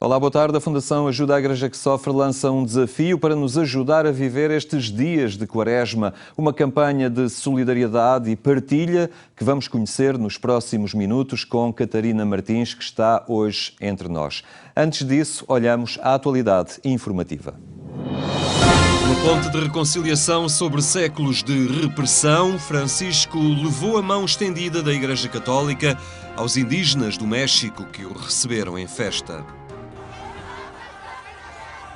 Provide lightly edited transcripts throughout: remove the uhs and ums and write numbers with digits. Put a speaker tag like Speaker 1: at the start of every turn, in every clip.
Speaker 1: Olá, boa tarde. A Fundação Ajuda à Igreja que Sofre lança um desafio para nos ajudar a viver estes dias de Quaresma. Uma campanha de solidariedade e partilha que vamos conhecer nos próximos minutos com Catarina Martins, que está hoje entre nós. Antes disso, olhamos à atualidade informativa.
Speaker 2: Uma ponte de reconciliação sobre séculos de repressão, Francisco levou a mão estendida da Igreja Católica aos indígenas do México que o receberam em festa.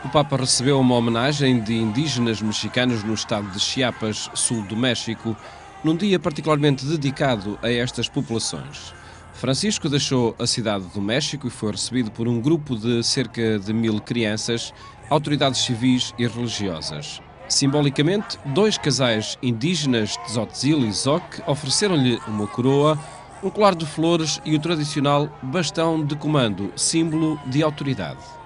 Speaker 3: O Papa recebeu uma homenagem de indígenas mexicanos no estado de Chiapas, sul do México, num dia particularmente dedicado a estas populações. Francisco deixou a cidade do México e foi recebido por um grupo de cerca de 1000 crianças, autoridades civis e religiosas. Simbolicamente, 2 casais indígenas, Tzotzil e Zoc, ofereceram-lhe uma coroa, um colar de flores e o tradicional bastão de comando, símbolo de autoridade.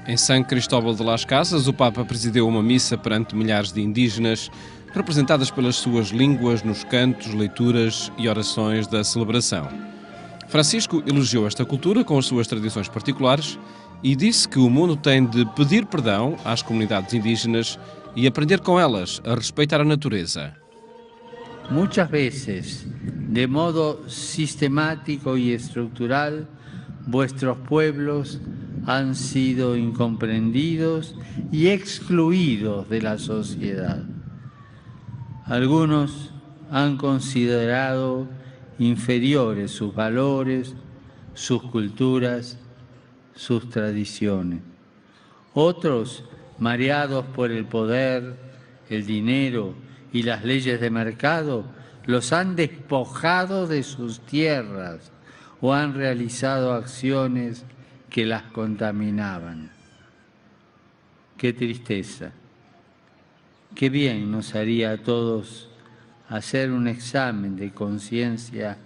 Speaker 3: Em São Cristóbal de las Casas, o Papa presidiu uma missa perante milhares de indígenas, representadas pelas suas línguas nos cantos, leituras e orações da celebração. Francisco elogiou esta cultura com as suas tradições particulares e disse que o mundo tem de pedir perdão às comunidades indígenas e aprender com elas a respeitar a natureza.
Speaker 4: Muchas veces, de modo sistemático y estructural, vuestros pueblos han sido incomprendidos y excluidos de la sociedad. Algunos han considerado inferiores sus valores, sus culturas, sus tradiciones. Otros, mareados por el poder, el dinero y las leyes de mercado, los han despojado de sus tierras o han realizado acciones que las contaminaban. Qué tristeza. Qué bien nos haría a todos hacer un examen de conciencia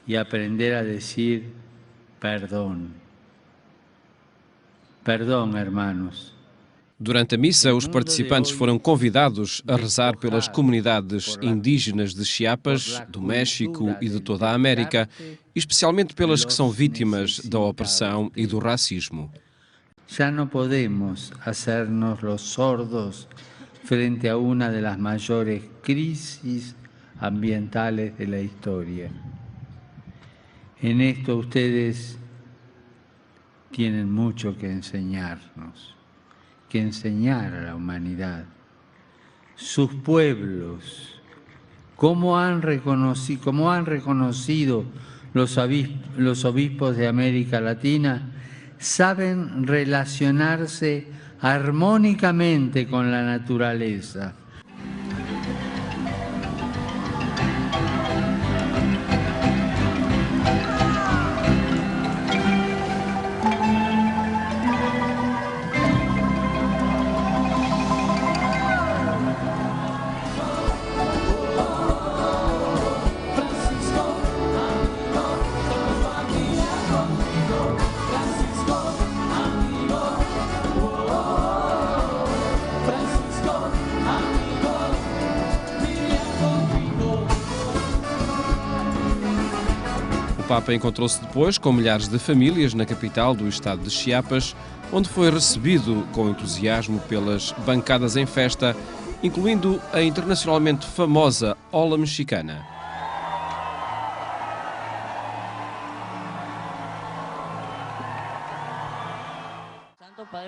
Speaker 4: y aprender a decir perdón. Perdón, hermanos.
Speaker 3: Durante a missa, os participantes foram convidados a rezar pelas comunidades indígenas de Chiapas, do México e de toda a América, especialmente pelas que são vítimas da opressão e do racismo.
Speaker 4: Ya no podemos hacernos los sordos frente a una de las mayores crisis ambientales de la historia. En esto ustedes tienen mucho que enseñarnos, que enseñar a la humanidad. Sus pueblos, cómo han reconocido los obispos de América Latina, saben relacionarse armónicamente con la naturaleza.
Speaker 3: O Papa encontrou-se depois com milhares de famílias na capital do estado de Chiapas, onde foi recebido com entusiasmo pelas bancadas em festa, incluindo a internacionalmente famosa Ola Mexicana.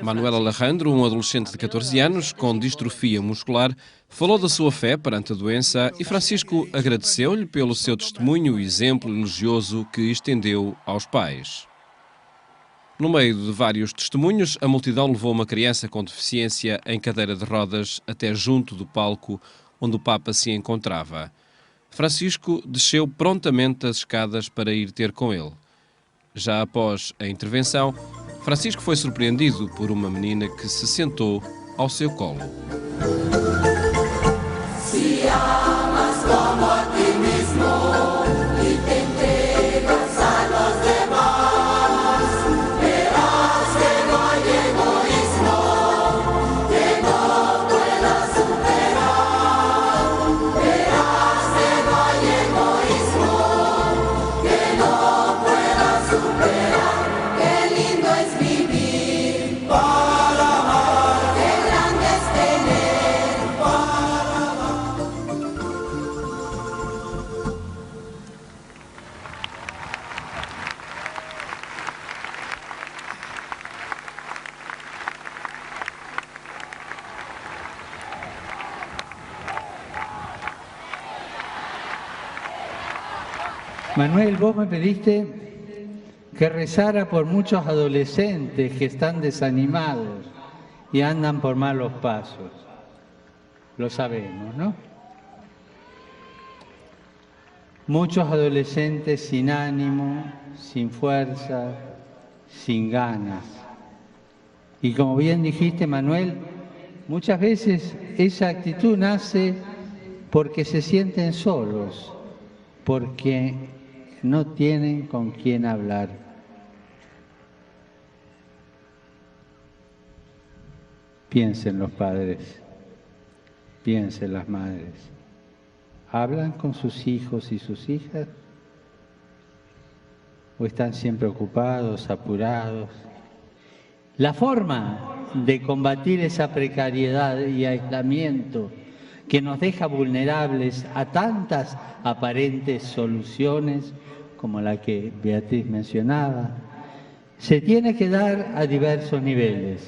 Speaker 3: Manuel Alejandro, um adolescente de 14 anos com distrofia muscular, falou da sua fé perante a doença e Francisco agradeceu-lhe pelo seu testemunho e exemplo elogioso que estendeu aos pais. No meio de vários testemunhos, a multidão levou uma criança com deficiência em cadeira de rodas até junto do palco onde o Papa se encontrava. Francisco desceu prontamente as escadas para ir ter com ele. Já após a intervenção, Francisco foi surpreendido por uma menina que se sentou ao seu colo.
Speaker 4: Manuel, vos me pediste que rezara por muchos adolescentes que están desanimados y andan por malos pasos. Lo sabemos, ¿no? Muchos adolescentes sin ánimo, sin fuerza, sin ganas. Y como bien dijiste, Manuel, muchas veces esa actitud nace porque se sienten solos, porque no tienen con quién hablar. Piensen los padres, piensen las madres. ¿Hablan con sus hijos y sus hijas? ¿O están siempre ocupados, apurados? La forma de combatir esa precariedad y aislamiento que nos deja vulnerables a tantas aparentes soluciones como la que Beatriz mencionaba, se tiene que dar a diversos niveles.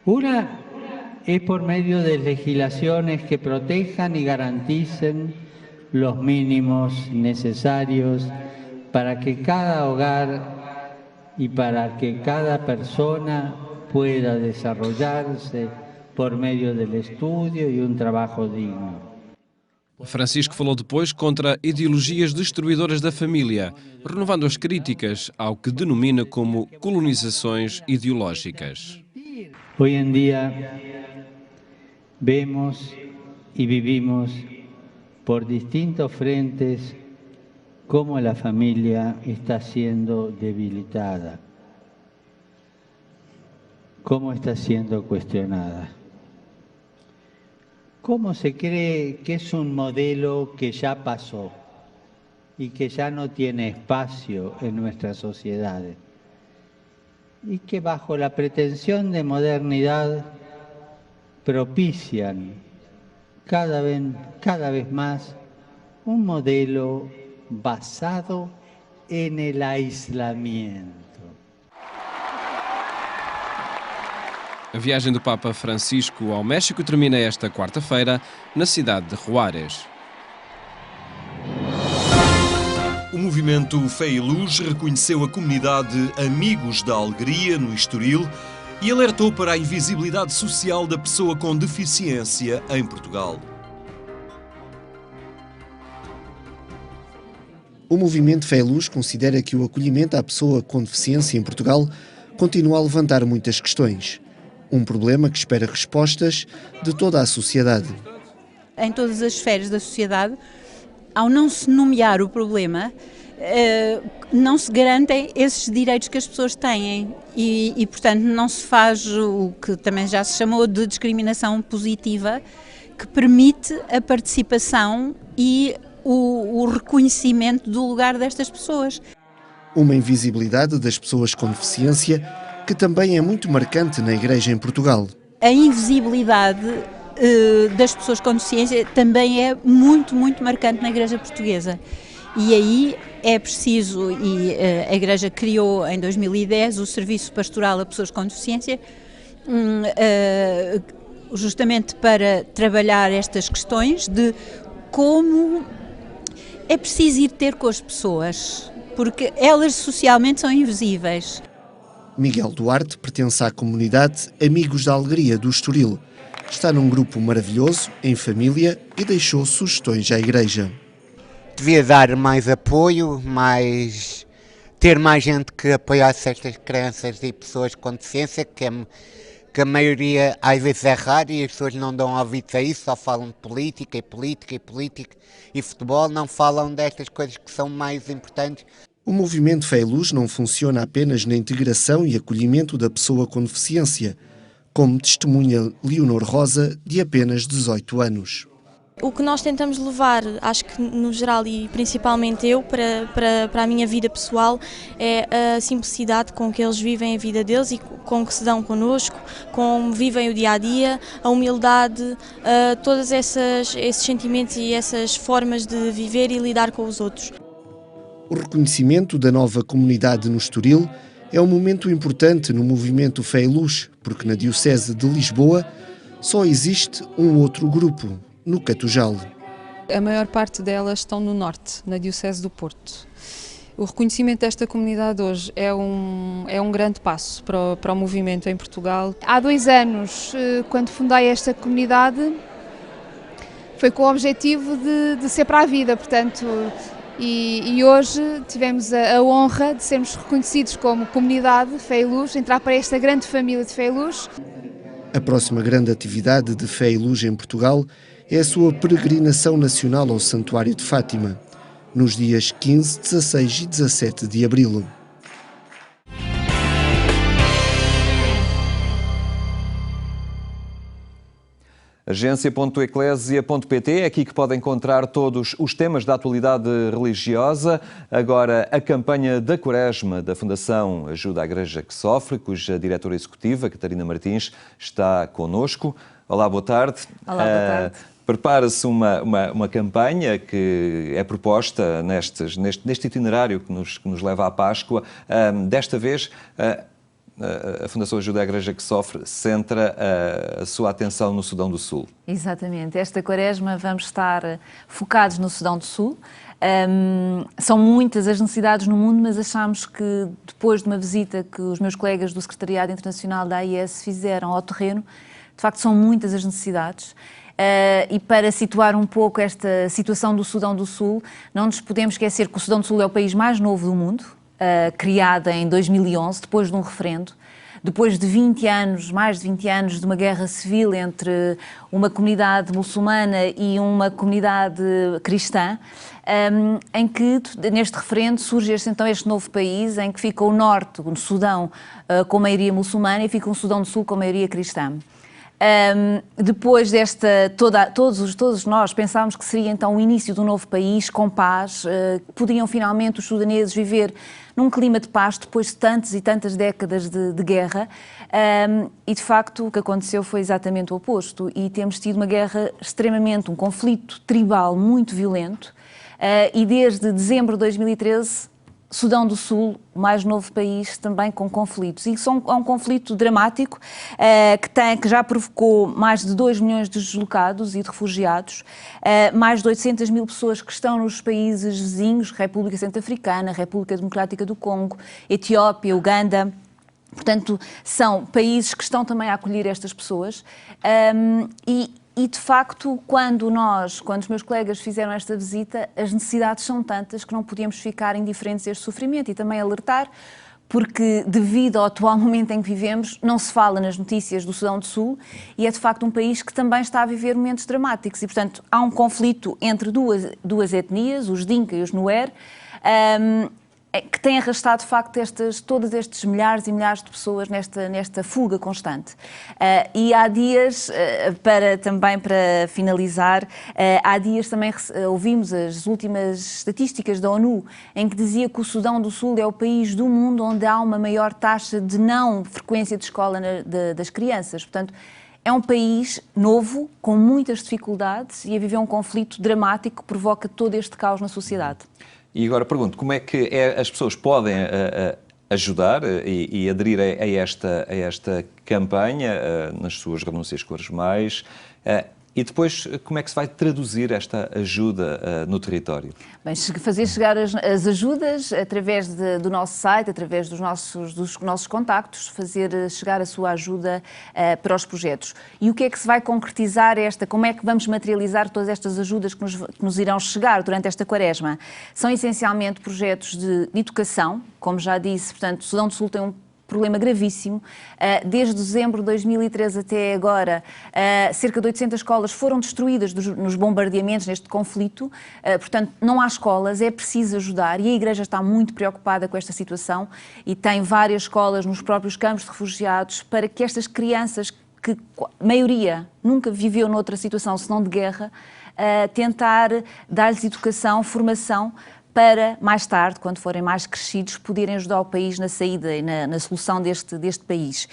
Speaker 4: Una es por medio de legislaciones que protejan y garanticen los mínimos necesarios para que cada hogar y para que cada persona pueda desarrollarse por meio del estudio e um trabalho digno.
Speaker 3: Francisco falou depois contra ideologias destruidoras da família, renovando as críticas ao que denomina como colonizações ideológicas.
Speaker 4: Hoy en día vemos y vivimos por distintos frentes cómo la familia está siendo debilitada, cómo está siendo cuestionada. ¿Cómo se cree que es un modelo que ya pasó y que ya no tiene espacio en nuestras sociedades? Y que bajo la pretensión de modernidad propician cada vez más un modelo basado en el aislamiento.
Speaker 3: A viagem do Papa Francisco ao México termina esta quarta-feira na cidade de Juárez.
Speaker 2: O movimento Fé e Luz reconheceu a comunidade Amigos da Alegria, no Estoril, e alertou para a invisibilidade social da pessoa com deficiência em Portugal.
Speaker 5: O movimento Fé e Luz considera que o acolhimento à pessoa com deficiência em Portugal continua a levantar muitas questões. Um problema que espera respostas de toda a sociedade.
Speaker 6: Em todas as esferas da sociedade, ao não se nomear o problema, não se garantem esses direitos que as pessoas têm e, portanto, não se faz o que também já se chamou de discriminação positiva, que permite a participação e o reconhecimento do lugar destas pessoas.
Speaker 5: Uma invisibilidade das pessoas com deficiência que também é muito marcante na Igreja em Portugal.
Speaker 6: A invisibilidade das pessoas com deficiência também é muito, muito marcante na Igreja Portuguesa. E aí é preciso, e a Igreja criou em 2010 o Serviço Pastoral a Pessoas com Deficiência, justamente para trabalhar estas questões de como é preciso ir ter com as pessoas, porque elas socialmente são invisíveis.
Speaker 5: Miguel Duarte pertence à comunidade Amigos da Alegria do Estoril. Está num grupo maravilhoso, em família, e deixou sugestões à Igreja.
Speaker 7: devia dar mais apoio, ter mais gente que apoiasse estas crianças e pessoas com deficiência, que a maioria às vezes é raro e as pessoas não dão ouvidos a isso, só falam de política e futebol, não falam destas coisas que são mais importantes.
Speaker 5: O movimento Fé e Luz não funciona apenas na integração e acolhimento da pessoa com deficiência, como testemunha Leonor Rosa, de apenas 18 anos.
Speaker 8: O que nós tentamos levar, acho que no geral e principalmente eu, para a minha vida pessoal, é a simplicidade com que eles vivem a vida deles e com que se dão connosco, como vivem o dia-a-dia, a humildade, todos esses sentimentos e essas formas de viver e lidar com os outros.
Speaker 5: O reconhecimento da nova comunidade no Estoril é um momento importante no movimento Fé e Luz, porque na Diocese de Lisboa só existe um outro grupo, no Catujal.
Speaker 9: A maior parte delas estão no norte, na Diocese do Porto. O reconhecimento desta comunidade hoje é um grande passo para o movimento em Portugal.
Speaker 10: Há 2 anos, quando fundei esta comunidade, foi com o objetivo de ser para a vida, portanto, e hoje tivemos a honra de sermos reconhecidos como comunidade Fé e Luz, entrar para esta grande família de Fé e Luz.
Speaker 5: A próxima grande atividade de Fé e Luz em Portugal é a sua peregrinação nacional ao Santuário de Fátima, nos dias 15, 16 e 17 de abril.
Speaker 1: Agência.eclésia.pt é aqui que pode encontrar todos os temas da atualidade religiosa. Agora, a campanha da Quaresma da Fundação Ajuda à Igreja que Sofre, cuja diretora executiva, Catarina Martins, está connosco. Olá, boa tarde.
Speaker 11: Olá, boa tarde.
Speaker 1: Prepara-se uma campanha que é proposta neste itinerário que nos leva à Páscoa. Desta vez, a Fundação Ajuda à Igreja que Sofre centra a sua atenção no Sudão do Sul.
Speaker 11: Exatamente. Esta Quaresma vamos estar focados no Sudão do Sul. São muitas as necessidades no mundo, mas achámos que depois de uma visita que os meus colegas do Secretariado Internacional da AIS fizeram ao terreno, de facto são muitas as necessidades. E para situar um pouco esta situação do Sudão do Sul, não nos podemos esquecer que o Sudão do Sul é o país mais novo do mundo, criado em 2011, depois de um referendo, depois de 20 anos, mais de 20 anos de uma guerra civil entre uma comunidade muçulmana e uma comunidade cristã, em que neste referendo surge então este novo país, em que fica o norte, o Sudão, com maioria muçulmana, e fica o Sudão do Sul com maioria cristã. Depois desta, todos nós pensávamos que seria então o início de um novo país com paz, que podiam finalmente os sudaneses viver num clima de paz depois de tantas e tantas décadas de guerra, e de facto o que aconteceu foi exatamente o oposto, e temos tido uma guerra extremamente, um conflito tribal muito violento, e desde dezembro de 2013 Sudão do Sul, o mais novo país, também com conflitos. E é um conflito dramático que já provocou mais de 2 milhões de deslocados e de refugiados, mais de 800 mil pessoas que estão nos países vizinhos, República Centro-Africana, República Democrática do Congo, Etiópia, Uganda. Portanto, são países que estão também a acolher estas pessoas. E, de facto, quando os meus colegas fizeram esta visita, as necessidades são tantas que não podíamos ficar indiferentes a este sofrimento e também alertar, porque devido ao atual momento em que vivemos, não se fala nas notícias do Sudão do Sul e é, de facto, um país que também está a viver momentos dramáticos e, portanto, há um conflito entre duas etnias, os Dinka e os Nuer, que tem arrastado, de facto, todos estes milhares e milhares de pessoas nesta fuga constante. E há dias, para finalizar, há dias também ouvimos as últimas estatísticas da ONU, em que dizia que o Sudão do Sul é o país do mundo onde há uma maior taxa de não frequência de escola das crianças. Portanto, é um país novo, com muitas dificuldades e a viver um conflito dramático que provoca todo este caos na sociedade.
Speaker 1: E agora pergunto, como é que as pessoas podem ajudar e aderir a esta campanha nas suas renúncias quaresmais? E depois, como é que se vai traduzir esta ajuda no território?
Speaker 11: Bem, fazer chegar as ajudas através do nosso site, através dos nossos contactos, fazer chegar a sua ajuda para os projetos. E o que é que se vai concretizar como é que vamos materializar todas estas ajudas que nos irão chegar durante esta quaresma? São essencialmente projetos de educação, como já disse, portanto, o Sudão do Sul tem um problema gravíssimo. Desde dezembro de 2013 até agora, cerca de 800 escolas foram destruídas nos bombardeamentos neste conflito. Portanto, não há escolas, é preciso ajudar e a Igreja está muito preocupada com esta situação e tem várias escolas nos próprios campos de refugiados para que estas crianças, que a maioria nunca viveu noutra situação senão de guerra, tentar dar-lhes educação, formação, para mais tarde, quando forem mais crescidos, poderem ajudar o país na saída e na solução deste país.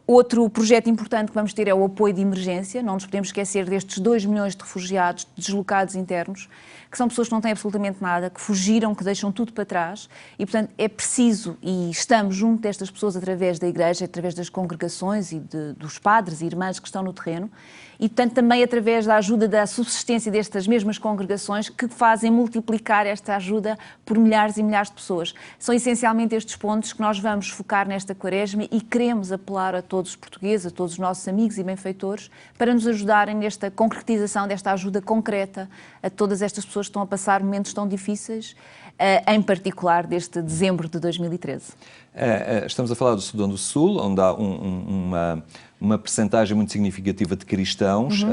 Speaker 11: Outro projeto importante que vamos ter é o apoio de emergência. Não nos podemos esquecer destes 2 milhões de refugiados, deslocados internos, que são pessoas que não têm absolutamente nada, que fugiram, que deixam tudo para trás e, portanto, é preciso, e estamos junto destas pessoas através da Igreja, através das congregações e dos padres e irmãs que estão no terreno, e, portanto, também através da ajuda da subsistência destas mesmas congregações que fazem multiplicar esta ajuda por milhares e milhares de pessoas. São essencialmente estes pontos que nós vamos focar nesta quaresma e queremos apelar a todos os portugueses, a todos os nossos amigos e benfeitores, para nos ajudarem nesta concretização desta ajuda concreta a todas estas pessoas que estão a passar momentos tão difíceis, em particular desde dezembro de 2013.
Speaker 1: Estamos a falar do Sudão do Sul, onde há uma percentagem muito significativa de cristãos,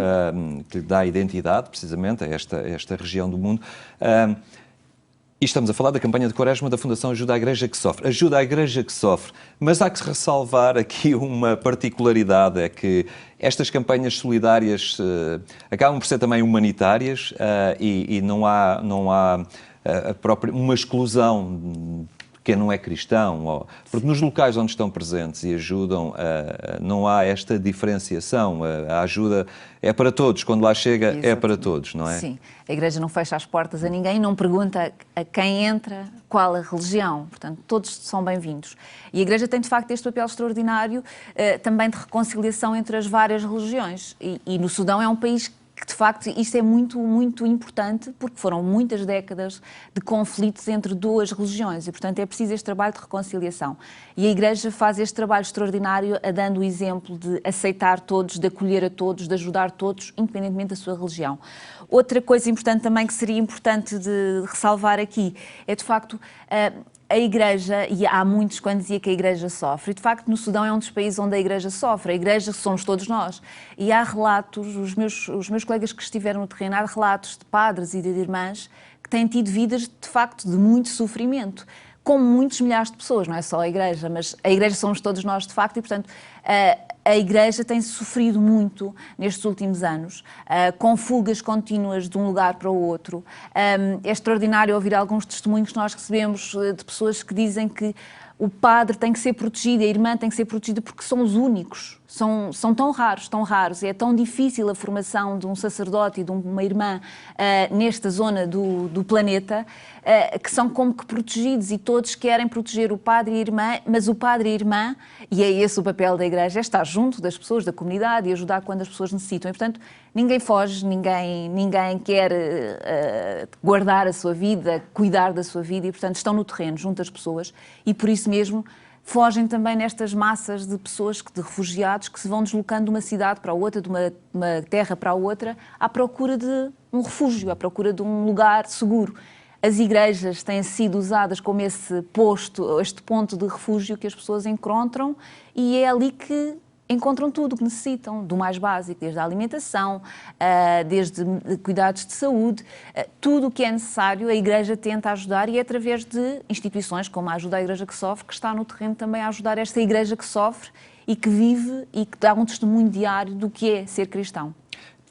Speaker 1: que lhe dá identidade, precisamente, a esta região do mundo. E estamos a falar da campanha de Quaresma da Fundação Ajuda à Igreja que Sofre. Ajuda à Igreja que Sofre. Mas há que ressalvar aqui uma particularidade, é que estas campanhas solidárias acabam por ser também humanitárias e não há uma exclusão quem não é cristão, porque nos locais onde estão presentes e ajudam, não há esta diferenciação. A ajuda é para todos, quando lá chega. Exatamente. É para todos, não é?
Speaker 11: Sim, a Igreja não fecha as portas a ninguém, não pergunta a quem entra qual a religião, portanto todos são bem-vindos. E a Igreja tem de facto este papel extraordinário também de reconciliação entre as várias religiões e no Sudão é um país que, de facto, isto é muito, muito importante porque foram muitas décadas de conflitos entre duas religiões e, portanto, é preciso este trabalho de reconciliação. E a Igreja faz este trabalho extraordinário dando o exemplo de aceitar todos, de acolher a todos, de ajudar todos, independentemente da sua religião. Outra coisa importante também que seria importante de ressalvar aqui é, de facto, a Igreja, e há muitos quando dizia que a Igreja sofre, e de facto no Sudão é um dos países onde a Igreja sofre, a Igreja somos todos nós. E há relatos, os meus colegas que estiveram no terreno, há relatos de padres e de irmãs que têm tido vidas de facto de muito sofrimento, como muitos milhares de pessoas, não é só a Igreja, mas a Igreja somos todos nós de facto e portanto a Igreja tem sofrido muito nestes últimos anos, com fugas contínuas de um lugar para o outro. É extraordinário ouvir alguns testemunhos que nós recebemos de pessoas que dizem que o padre tem que ser protegido, a irmã tem que ser protegida porque são os únicos, são tão raros, é tão difícil a formação de um sacerdote e de uma irmã nesta zona do planeta, que são como que protegidos e todos querem proteger o padre e a irmã, mas o padre e a irmã, e é esse o papel da Igreja, é estar junto das pessoas, da comunidade e ajudar quando as pessoas necessitam. E, portanto, ninguém foge, ninguém quer guardar a sua vida, cuidar da sua vida e, portanto, estão no terreno junto às pessoas e, por isso mesmo, fogem também nestas massas de pessoas, de refugiados, que se vão deslocando de uma cidade para a outra, de uma terra para a outra, à procura de um refúgio, à procura de um lugar seguro. As igrejas têm sido usadas como este ponto de refúgio que as pessoas encontram e é ali que encontram tudo o que necessitam, do mais básico, desde a alimentação, desde cuidados de saúde, tudo o que é necessário a Igreja tenta ajudar e é através de instituições como a Ajuda à Igreja que Sofre, que está no terreno também a ajudar esta Igreja que sofre e que vive e que dá um testemunho diário do que é ser cristão.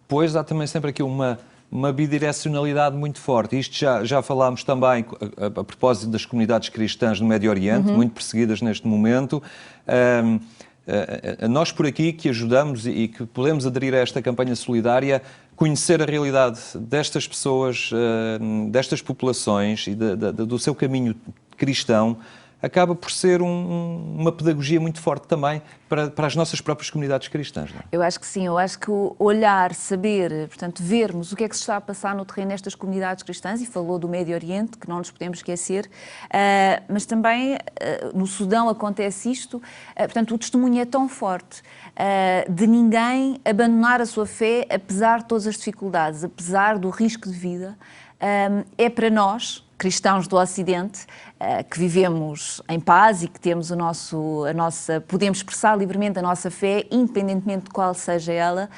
Speaker 1: Pois há também sempre aqui uma bidirecionalidade muito forte. Isto já falámos também a propósito das comunidades cristãs no Médio Oriente, muito perseguidas neste momento. Nós por aqui que ajudamos e que podemos aderir a esta campanha solidária, conhecer a realidade destas pessoas, destas populações e do seu caminho cristão, acaba por ser uma pedagogia muito forte também para as nossas próprias comunidades cristãs, não é?
Speaker 11: Eu acho que sim, eu acho que o olhar, saber, portanto, vermos o que é que se está a passar no terreno nestas comunidades cristãs, e falou do Médio Oriente, que não nos podemos esquecer, mas também no Sudão acontece isto, portanto, o testemunho é tão forte de ninguém abandonar a sua fé, apesar de todas as dificuldades, apesar do risco de vida, é para nós, cristãos do Ocidente, que vivemos em paz e que temos podemos expressar livremente a nossa fé, independentemente de qual seja ela,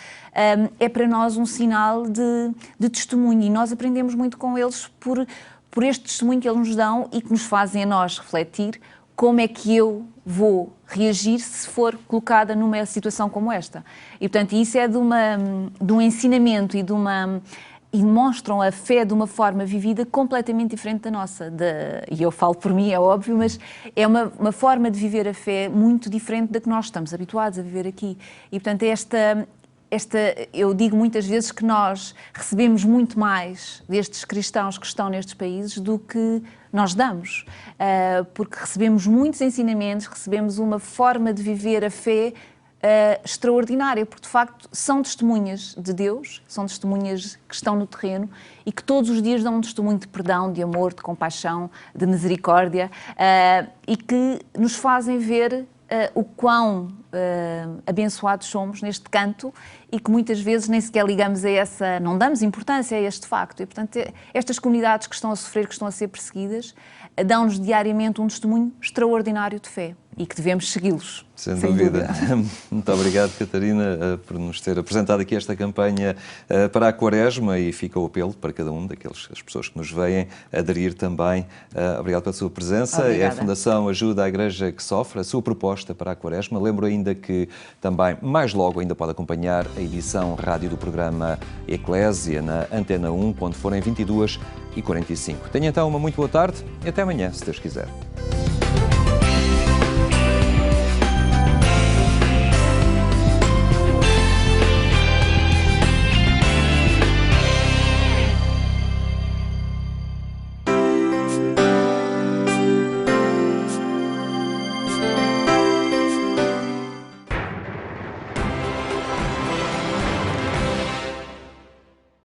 Speaker 11: é para nós um sinal de testemunho, e nós aprendemos muito com eles por este testemunho que eles nos dão e que nos fazem a nós refletir como é que eu vou reagir se for colocada numa situação como esta. E, portanto, isso é de um ensinamento e mostram a fé de uma forma vivida completamente diferente da nossa. E eu falo por mim, é óbvio, mas é uma forma de viver a fé muito diferente da que nós estamos habituados a viver aqui. E, portanto, eu digo muitas vezes que nós recebemos muito mais destes cristãos que estão nestes países do que nós damos, porque recebemos muitos ensinamentos, recebemos uma forma de viver a fé extraordinária, porque de facto são testemunhas de Deus, são testemunhas que estão no terreno e que todos os dias dão um testemunho de perdão, de amor, de compaixão, de misericórdia, e que nos fazem ver o quão abençoados somos neste canto, e que muitas vezes nem sequer ligamos não damos importância a este facto. E, portanto, estas comunidades que estão a sofrer, que estão a ser perseguidas, dão-nos diariamente um testemunho extraordinário de fé e que devemos segui-los.
Speaker 1: Sem dúvida. Muito obrigado, Catarina, por nos ter apresentado aqui esta campanha para a Quaresma, e fica o apelo para cada um as pessoas que nos veem aderir também. Obrigado pela sua presença.
Speaker 11: Obrigada.
Speaker 1: É a Fundação Ajuda à Igreja que Sofre, a sua proposta para a Quaresma. Lembro ainda que também, mais logo, ainda pode acompanhar a edição rádio do programa Eclésia na Antena 1, quando forem 22h45. Tenha então uma muito boa tarde e até amanhã, se Deus quiser.